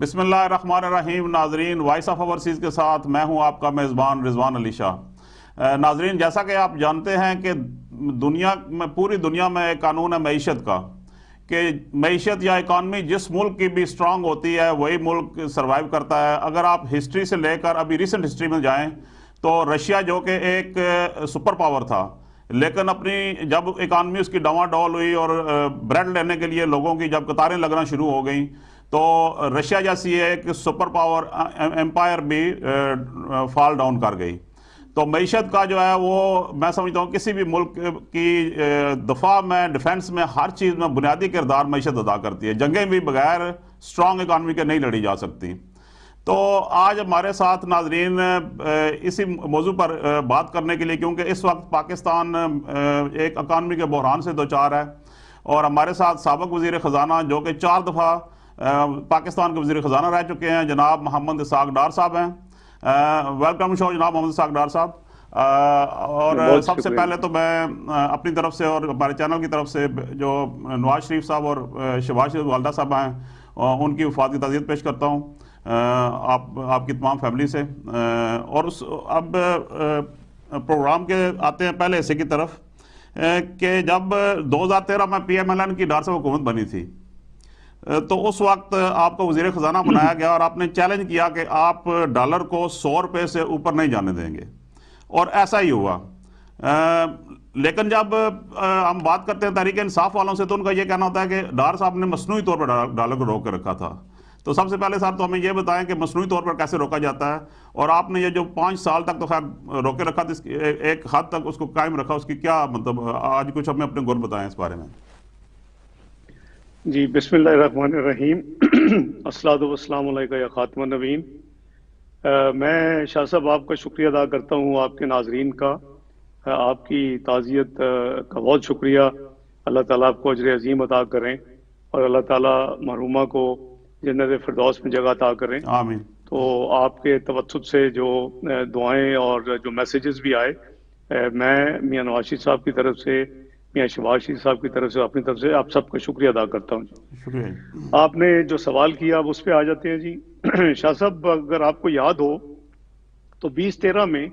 बिस्मिल्लाहिर्रहमानिर्रहीम। नाजरीन, voice of overseas के साथ मैं हूं आपका मेज़बान रिजवान अली शाह। नाजरीन, जैसा कि आप जानते हैं कि पूरी दुनिया में एक कानून है मईशत का कि मईशत या इकानमी जिस मुल्क की भी स्ट्रांग होती है वही मुल्क सर्वाइव करता है। अगर आप हिस्ट्री से लेकर अभी रिसेंट हिस्ट्री में जाएं तो रशिया जो कि एक सुपर पावर था, लेकिन अपनी जब इकानमी उसकी डावाडोल हुई और ब्रेड लेने के लिए लोगों की जब कतारें लगना शुरू हो गई तो रशिया जैसी एक सुपर पावर एम्पायर भी फॉल डाउन कर गई। तो मईशत का जो है वो मैं समझता हूँ किसी भी मुल्क की दफा में, डिफेंस में, हर चीज़ में बुनियादी किरदार मईशत अदा करती है। जंगें भी बगैर स्ट्रांग इकानमी के नहीं लड़ी जा सकती। तो आज हमारे साथ नाजरीन इसी मौजू पर बात करने के लिए, क्योंकि इस वक्त पाकिस्तान एक इकानमी के बहरान से दो चार है और हमारे साथ साबिक वज़ीर ख़जाना जो कि 4 दफ़ा पाकिस्तान के वज़ीर ख़जाना रह चुके हैं, जनाब मोहम्मद इसाक डार साहब हैं। वेलकम शो जनाब मोहम्मद इसाक डार साहब। और सबसे पहले तो मैं अपनी तरफ से और हमारे चैनल की तरफ से जो नवाज शरीफ साहब और शहबाज शरीफ वालदा साहब हैं उनकी वफ़ात की ताज़ियत पेश करता हूँ आपकी तमाम फैमिली से। और अब प्रोग्राम के आते हैं पहले हिस्से की तरफ कि जब 2013 में PMLN की डार साहब हुकूमत बनी थी तो उस वक्त आपको वज़ीर ख़जाना बनाया गया और आपने चैलेंज किया कि आप डॉलर को 100 रुपये से ऊपर नहीं जाने देंगे, और ऐसा ही हुआ। लेकिन जब हम बात करते हैं तहरीक इंसाफ वालों से तो उनका यह कहना होता है कि डार साहब ने मसनूई तौर पर डॉलर को रोक कर रखा था। तो सबसे पहले साहब तो हमें यह बताएं कि मसनूई तौर पर कैसे रोका जाता है, और आपने ये जो 5 साल तक तो खैर रोके रखा था, एक हद तक उसको कायम रखा, उसकी क्या मतलब आज कुछ हमें अपने गुर बताएं इस बारे में। जी, बिस्मिल्लाहिर्रहमानिर्रहीम। अस्सलातु वस्सलामु अलैका या खातिमुन नबीन। मैं शाह साहब आपका शुक्रिया अदा करता हूँ, आपके नाजरीन का, आपकी ताज़ियत का बहुत शुक्रिया। अल्लाह ताला आपको अजर अजीम अता करें और अल्लाह ताला मरहुमा को जन्नत फिरदौस में जगह अता करें। आमीन। तो आपके तवज्जुह से जो दुआएं और जो मैसेजेस भी आए, मैं मियां नवाज शरीफ साहब की तरफ से, मियां शहबाज शरीफ साहब की तरफ से, अपनी तरफ से आप सबका शुक्रिया अदा करता हूँ। शुक्रिया। आपने जो सवाल किया अब उस पर आ जाते हैं जी। शाह साहब, अगर आपको याद हो तो 2013 में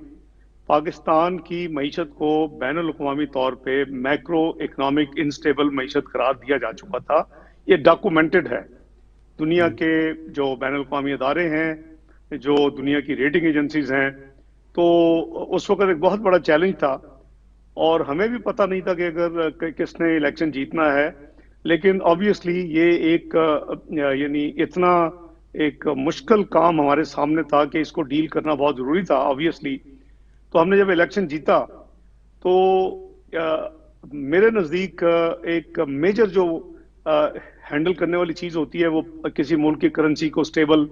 पाकिस्तान की मईशत को बैनुल-अक़वामी तौर पे मैक्रो इकनॉमिक इनस्टेबल मईशत करार दिया जा चुका था। ये डॉक्यूमेंटेड है। दुनिया के जो बैनुल-अक़वामी अदारे हैं, जो दुनिया की रेटिंग एजेंसीज हैं, तो उस वक्त एक बहुत बड़ा चैलेंज था और हमें भी पता नहीं था कि अगर किसने इलेक्शन जीतना है। लेकिन ऑब्वियसली ये एक यानी इतना एक मुश्किल काम हमारे सामने था कि इसको डील करना बहुत ज़रूरी था ऑब्वियसली। तो हमने जब इलेक्शन जीता तो मेरे नज़दीक एक मेजर जो हैंडल करने वाली चीज़ होती है वो किसी मुल्क की करेंसी को स्टेबल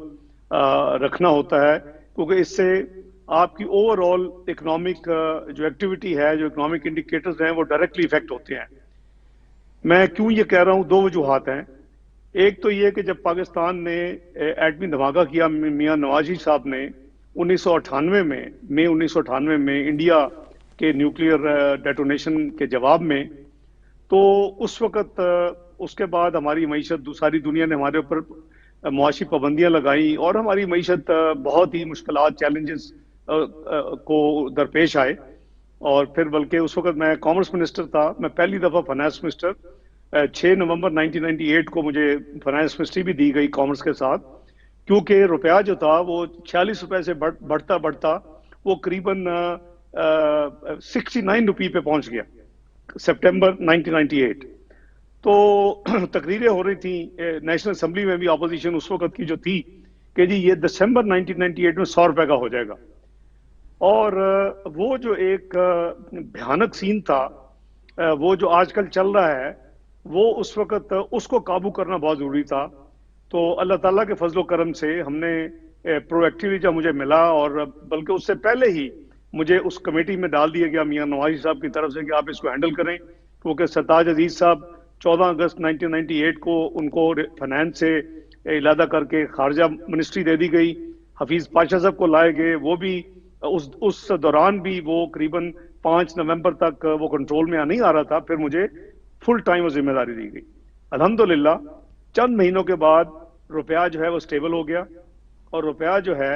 रखना होता है, क्योंकि इससे आपकी ओवरऑल इकोनॉमिक जो एक्टिविटी है, जो इकोनॉमिक इंडिकेटर्स हैं, वो डायरेक्टली इफेक्ट होते हैं। मैं क्यों ये कह रहा हूँ, 2 वजूहात हैं। एक तो ये कि जब पाकिस्तान ने एटमी धमाका किया मियां नवाज शरीफ साहब ने 1998 में, मई 1998 में इंडिया के न्यूक्लियर डेटोनेशन के जवाब में, तो उस वक़्त उसके बाद हमारी मईशत, सारी दुनिया ने हमारे ऊपर मुआशी पाबंदियाँ लगाई और हमारी मईशत बहुत ही मुश्किलात, चैलेंजेस को दरपेश आए। और फिर बल्कि उस वक़्त मैं कॉमर्स मिनिस्टर था, मैं पहली दफ़ा फाइनेंस मिनिस्टर, 6 नवंबर 1998 को मुझे फाइनेंस मिनिस्ट्री भी दी गई कॉमर्स के साथ, क्योंकि रुपया जो था वो 46 रुपए से बढ़ता बढ़ता वो करीबन 69 रुपये पे पहुंच गया सितंबर 1998। तो तकरीरें हो रही थी नेशनल असेंबली में भी, अपोजिशन उस वक्त की जो थी कि जी ये दिसंबर 1998 में 100 रुपए का हो जाएगा। और वो जो एक भयानक सीन था, वो जो आजकल चल रहा है, वो उस वक्त उसको काबू करना बहुत ज़रूरी था। तो अल्लाह ताला के फजलो करम से हमने प्रोएक्टिवली जब मुझे मिला, और बल्कि उससे पहले ही मुझे उस कमेटी में डाल दिया गया मियां नवाज साहब की तरफ से कि आप इसको हैंडल करें, क्योंकि सरताज अजीज साहब 14 अगस्त 1998 को उनको फाइनेंस से इलादा करके खारजा मिनिस्ट्री दे दी गई। हफीज पाशा साहब को लाए गए, वो भी उस दौरान भी वो करीबन 5 नवंबर तक वो कंट्रोल में नहीं आ रहा था। फिर मुझे फुल टाइम वो जिम्मेदारी दी गई। अल्हम्दुलिल्लाह चंद महीनों के बाद روپیہ جو ہے وہ سٹیبل ہو گیا اور روپیہ جو ہے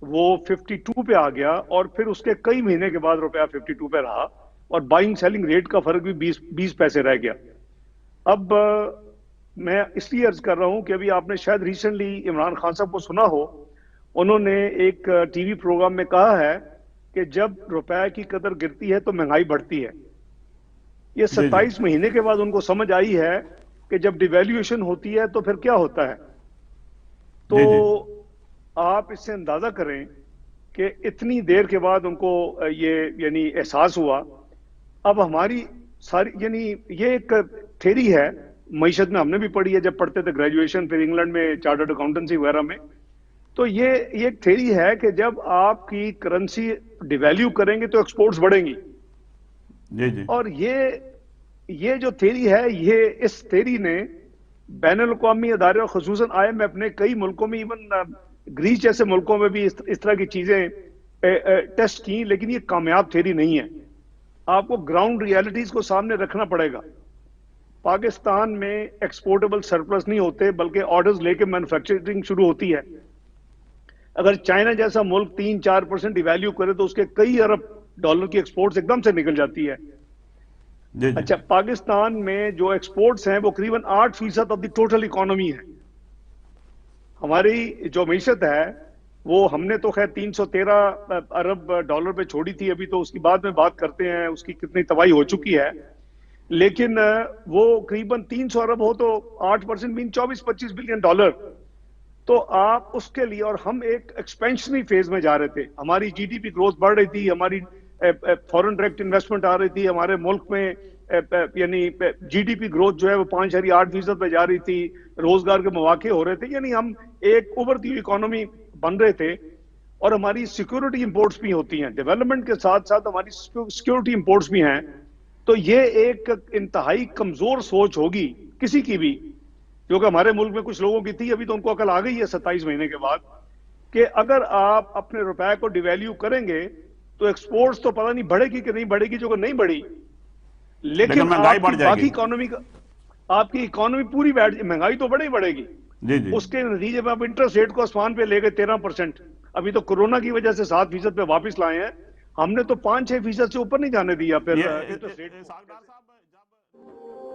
وہ 52 پہ آ گیا اور پھر اس کے کئی مہینے کے بعد روپیہ 52 پہ رہا اور بائنگ سیلنگ ریٹ کا فرق بھی 20 پیسے رہ گیا. اب میں اس لیے عرض کر رہا ہوں کہ ابھی آپ نے شاید ریسنٹلی عمران خان صاحب کو سنا ہو, انہوں نے ایک ٹی وی پروگرام میں کہا ہے کہ جب روپے کی قدر گرتی ہے تو مہنگائی بڑھتی ہے. یہ جی جی 27 مہینے کے بعد ان کو سمجھ آئی ہے کہ جب ڈیویلیویشن ہوتی ہے تو پھر کیا ہوتا ہے. تو جی جی آپ اس سے اندازہ کریں کہ اتنی دیر کے بعد ان کو یہ یعنی احساس ہوا. اب ہماری ساری یعنی یہ ایک تھیری ہے معیشت میں, ہم نے بھی پڑھی ہے جب پڑھتے تھے گریجویشن, پھر انگلینڈ میں چارٹرڈ اکاؤنٹنسی وغیرہ میں. تو یہ ایک تھیری ہے کہ جب آپ کی کرنسی ڈیویلیو کریں گے تو ایکسپورٹس بڑھیں گی. جی جی اور یہ جو تھیری ہے, یہ اس تھیری نے بین الاقوامی ادارے اور خصوصاً آئی ایم ایف نے کئی ملکوں میں, ایون گریس جیسے ملکوں میں بھی اس طرح کی چیزیں ٹیسٹ کی, لیکن یہ کامیاب تھیری نہیں ہے. آپ کو گراؤنڈ ریالٹیز کو سامنے رکھنا پڑے گا. پاکستان میں ایکسپورٹیبل سرپلس نہیں ہوتے بلکہ آرڈرز لے کے مینوفیکچرنگ شروع ہوتی ہے. اگر چائنا جیسا ملک 3-4% ڈیویلیو کرے تو اس کے کئی ارب ڈالر کی ایکسپورٹس ایک دم سے نکل جاتی ہے. جی جی اچھا, پاکستان میں جو ایکسپورٹس ہیں وہ قریباً 8% آف دی ٹوٹل اکانومی ہے. ہماری جو معیشت ہے وہ ہم نے تو خیر 313 ارب ڈالر پہ چھوڑی تھی, ابھی تو اس کی بعد میں بات کرتے ہیں اس کی کتنی تباہی ہو چکی ہے, لیکن وہ قریباً 300 ارب ہو تو 8% مین 24-25 بلین ڈالر. تو آپ اس کے لیے, اور ہم ایک ایکسپینشنری فیز میں جا رہے تھے, ہماری جی ڈی پی گروتھ بڑھ رہی تھی, ہماری فورن ڈائریکٹ انویسٹمنٹ آ رہی تھی, ہمارے ملک میں یعنی جی ڈی پی گروتھ جو ہے وہ 5.8% پہ جا رہی تھی, روزگار کے مواقع ہو رہے تھے, یعنی ہم ایک ابھرتی ہوئی اکانومی بن رہے تھے. اور ہماری سیکورٹی امپورٹس بھی ہوتی ہیں, ڈیولپمنٹ کے ساتھ ساتھ ہماری سیکورٹی امپورٹس بھی ہیں. تو یہ ایک انتہائی کمزور سوچ ہوگی کسی کی بھی, جو کہ ہمارے ملک میں کچھ لوگوں کی تھی, ابھی تو ان کو عقل آ گئی ہے 27 مہینے کے بعد, کہ اگر آپ اپنے روپے کو ڈیویلیو کریں گے تو ایکسپورٹس تو پتہ نہیں بڑھے گی کہ نہیں بڑھے گی, جو کہ نہیں بڑھی, لیکن مہنگائی آپ کی بڑھ جائے باقی گی. اکانومی کا, آپ کی اکانومی پوری مہنگائی تو بڑھے گی. جی جی اس کے نتیجے میں آپ انٹرسٹ ریٹ کو آسمان پہ لے گئے 13%, ابھی تو کورونا کی وجہ سے 7% پہ واپس لائے ہیں, ہم نے تو 5-6% سے اوپر نہیں جانے دیا پھر یہ انٹرسٹ ریٹ کو. ساکھدار صاحب جب